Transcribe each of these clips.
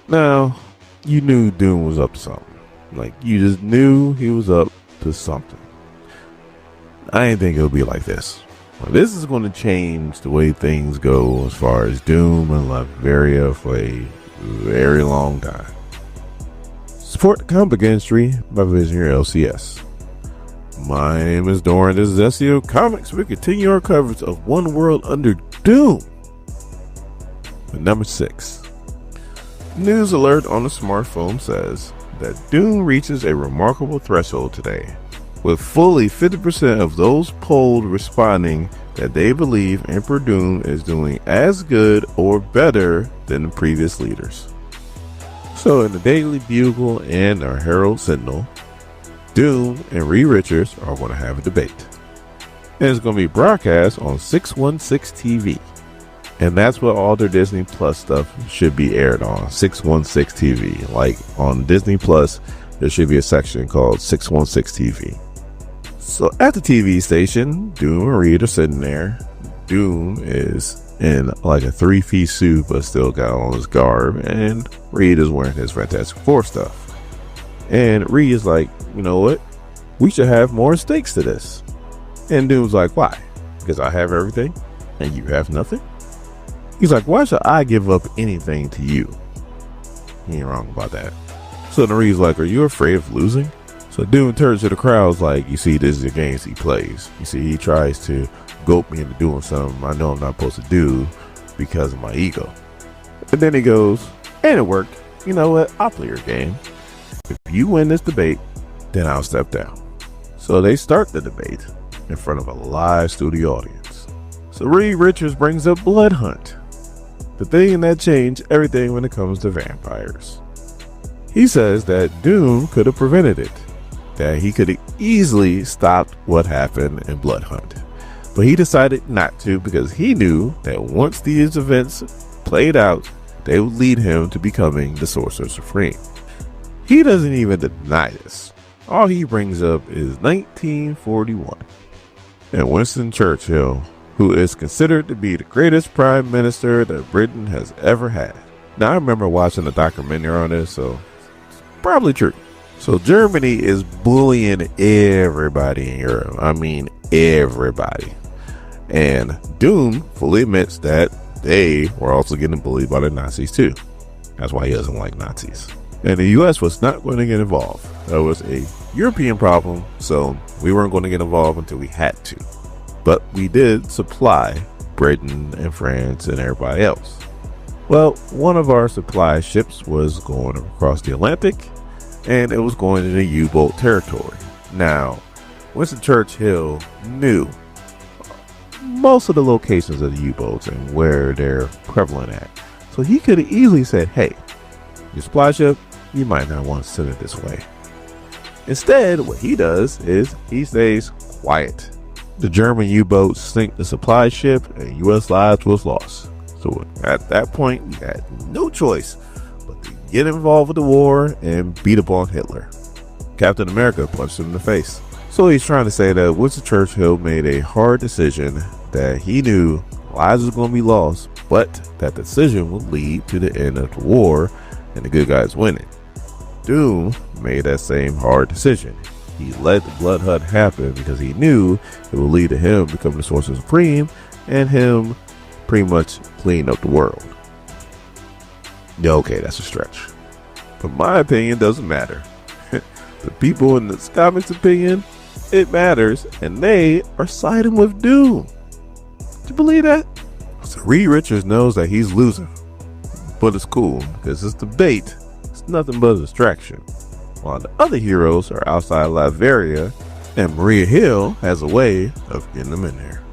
Now, you knew Doom was up to something. Like, you just knew he was up to something. I didn't think it would be like this. Well, this is going to change the way things go as far as Doom and Latveria for a very long time. Support the comic industry by visiting your LCS. My name is Doran. This is SEO Comics. We continue our coverage of One World Under Doom. But number 6. News alert on the smartphone says that Doom reaches a remarkable threshold today, with fully 50% of those polled responding that they believe Emperor Doom is doing as good or better than the previous leaders. So in the Daily Bugle and our Herald Sentinel, Doom and Reed Richards are going to have a debate. And it's going to be broadcast on 616 TV. And that's what all their Disney Plus stuff should be aired on, 616 TV. Like on Disney Plus, there should be a section called 616 TV. So at the TV station, Doom and Reed are sitting there. Doom is in like a 3-piece suit, but still got on his garb. And Reed is wearing his Fantastic Four stuff. And Reed is like, you know what? We should have more stakes to this. And Doom's like, why? Because I have everything and you have nothing? He's like, why should I give up anything to you? He ain't wrong about that. So then Reed's like, are you afraid of losing? So Doom turns to the crowd like, you see, this is the games he plays. You see, he tries to goat me into doing something I know I'm not supposed to do because of my ego. And then he goes, and it worked. You know what? I'll play your game. If you win this debate, then I'll step down. So they start the debate in front of a live studio audience. So Reed Richards brings up Blood Hunt, the thing that changed everything when it comes to vampires. He says that Doom could have prevented it, that he could have easily stopped what happened in Blood Hunt. But he decided not to because he knew that once these events played out, they would lead him to becoming the Sorcerer Supreme. He doesn't even deny this. All he brings up is 1941 and Winston Churchill, who is considered to be the greatest prime minister that Britain has ever had. Now, I remember watching a documentary on this, so it's probably true. So Germany is bullying everybody in Europe. I mean, everybody. And Doom fully admits that they were also getting bullied by the Nazis too. That's why he doesn't like Nazis. And the US was not going to get involved. That was a European problem, so we weren't going to get involved until we had to. But we did supply Britain and France and everybody else. Well, one of our supply ships was going across the Atlantic, and it was going into U-boat territory. Now, Winston Churchill knew most of the locations of the U-boats and where they're prevalent at. So he could have easily said, hey, your supply ship, you might not want to send it this way. Instead, what he does is he stays quiet. The German U-boats sink the supply ship and U.S. lives was lost. So at that point, we had no choice but to get involved with the war and beat up on Hitler. Captain America punched him in the face. So he's trying to say that Winston Churchill made a hard decision, that he knew lives was going to be lost, but that decision would lead to the end of the war and the good guys winning. Doom made that same hard decision. He let the Blood Hunt happen because he knew it would lead to him becoming the Sorcerer Supreme and him pretty much cleaning up the world. Yeah, okay, that's a stretch. But my opinion doesn't matter. The people in the comics' opinion, it matters, and they are siding with Doom. Do you believe that? So Reed Richards knows that he's losing, but it's cool because this debate is nothing but a distraction. While the other heroes are outside Latveria, and Maria Hill has a way of getting them in there.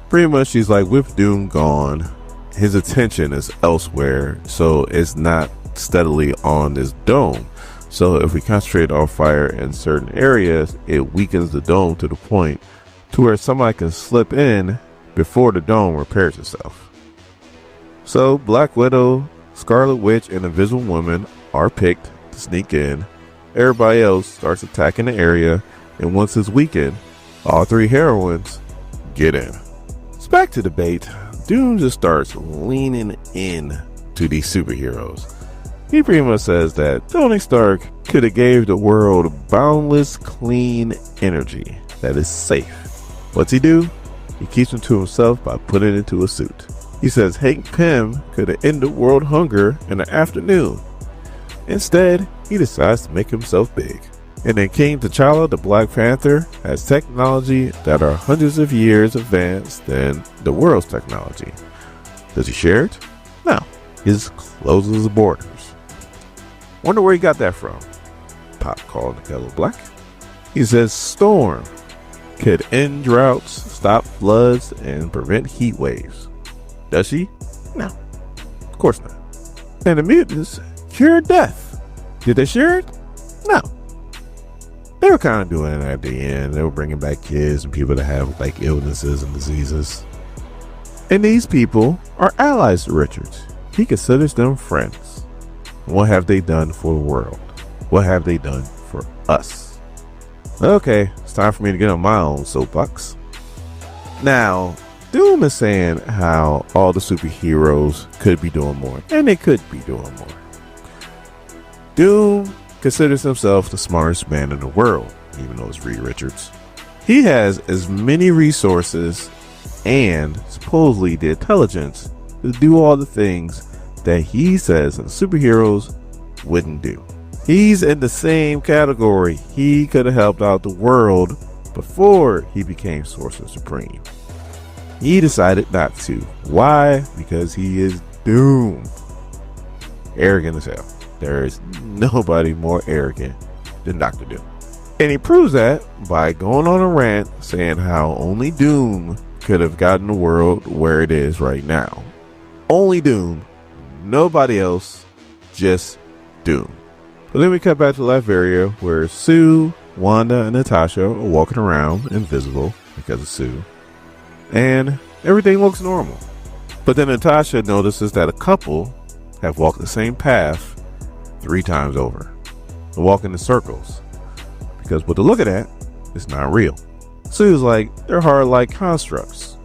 Pretty much she's like, with Doom gone, his attention is elsewhere, so it's not steadily on this dome. So if we concentrate our fire in certain areas, it weakens the dome to the point to where somebody can slip in before the dome repairs itself. So Black Widow, Scarlet Witch, and Invisible Woman are picked to sneak in. Everybody else starts attacking the area, and once it's weakened, all three heroines get in. So back to debate. Doom just starts leaning in to these superheroes. He pretty much says that Tony Stark could have gave the world boundless clean energy that is safe. What's he do? He keeps it to himself by putting it into a suit. He says Hank Pym could have ended world hunger in the afternoon. Instead, he decides to make himself big. And then King T'Challa, the Black Panther, has technology that are hundreds of years advanced than the world's technology. Does he share it? No. He just closes the borders. Wonder where he got that from. Pop called the kettle black. He says Storm could end droughts, stop floods, and prevent heat waves. Does she? No. Of course not. And the mutants cure death. Did they share it? No. They were kind of doing it at the end. They were bringing back kids and people that have like illnesses and diseases. And these people are allies to Richards. He considers them friends. What have they done for the world? What have they done for us? Okay, it's time for me to get on my own soapbox. Now, Doom is saying how all the superheroes could be doing more, and they could be doing more. Doom considers himself the smartest man in the world, even though it's Reed Richards. He has as many resources and supposedly the intelligence to do all the things that he says the superheroes wouldn't do. He's in the same category. He could have helped out the world before he became Sorcerer Supreme. He decided not to. Why? Because he is Doom. Arrogant as hell. There is nobody more arrogant than Dr. Doom. And he proves that by going on a rant saying how only Doom could have gotten the world where it is right now. Only Doom. Nobody else. Just Doom. But then we cut back to Latveria, where Sue, Wanda, and Natasha are walking around invisible because of Sue. And everything looks normal. But then Natasha notices that a couple have walked the same path 3 times over. They walk in circles. Because what they're looking at is not real. Sue's like, they're hard-light constructs.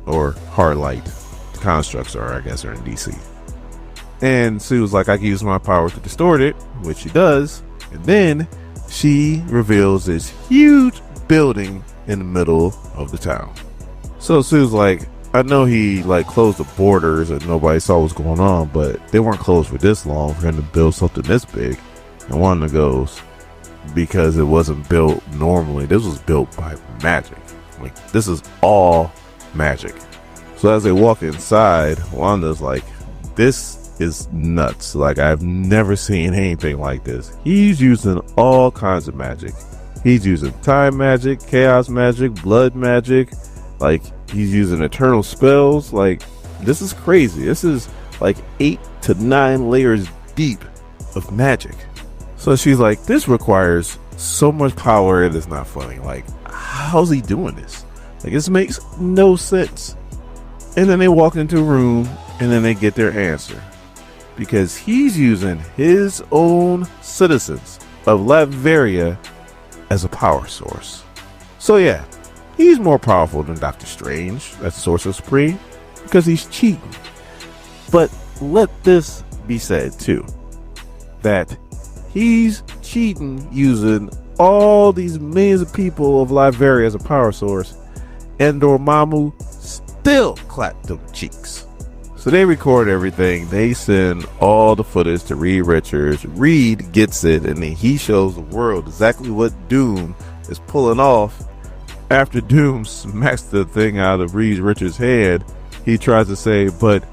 Or hard-light constructs are, I guess, are in DC. And Sue's like, I can use my power to distort it, which she does. And then she reveals this huge building in the middle of the town. So Sue's like, I know he like closed the borders and nobody saw what's going on, but they weren't closed for this long for him to build something this big. And Wanda goes, because it wasn't built normally. This was built by magic. Like, this is all magic. So as they walk inside, Wanda's like, this is nuts. Like, I've never seen anything like this. He's using all kinds of magic. He's using time magic, chaos magic, blood magic. Like, he's using eternal spells. Like, this is crazy. This is like 8 to 9 layers deep of magic. So she's like, this requires so much power, it is not funny. Like, how's he doing this? Like, this makes no sense. And then they walk into a room and then they get their answer. Because he's using his own citizens of Latveria as a power source. So yeah, he's more powerful than Doctor Strange as Sorcerer Supreme because he's cheating. But let this be said too, that he's cheating using all these millions of people of Latveria as a power source, and Dormammu still clapped them cheeks. So they record everything. They send all the footage to Reed Richards. Reed gets it, and then he shows the world exactly what Doom is pulling off. After Doom smacks the thing out of Reed Richards' head, he tries to say, but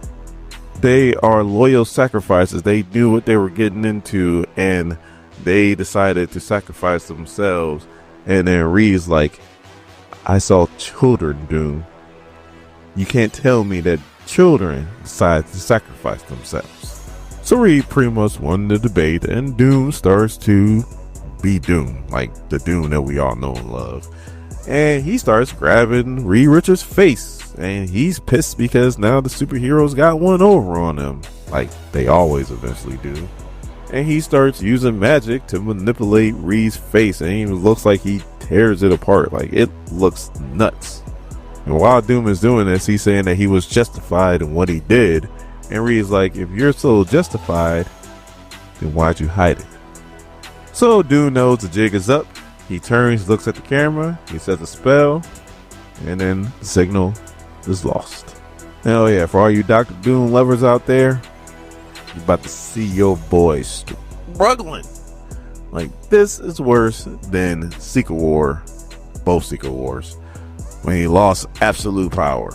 they are loyal sacrifices. They knew what they were getting into, and they decided to sacrifice themselves. And then Reed's like, I saw children, Doom. You can't tell me that children decide to sacrifice themselves. So Reed pretty much won the debate, and Doom starts to be Doom, like the Doom that we all know and love. And he starts grabbing Reed Richards' face, and he's pissed because now the superheroes got one over on him, like they always eventually do. And he starts using magic to manipulate Reed's face, and it even looks like he tears it apart. Like, it looks nuts. And while Doom is doing this, he's saying that he was justified in what he did. And Reed's like, if you're so justified, then why'd you hide it? So Dune knows the jig is up. He turns, looks at the camera, he says a spell, and then the signal is lost. Hell yeah, for all you Dr. Doom lovers out there, you're about to see your boy struggling. Like, this is worse than Secret War, both Secret Wars, when he lost absolute power.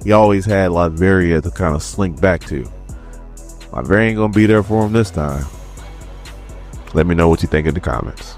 He always had Latveria to kind of slink back to. Latveria ain't gonna be there for him this time. Let me know what you think in the comments.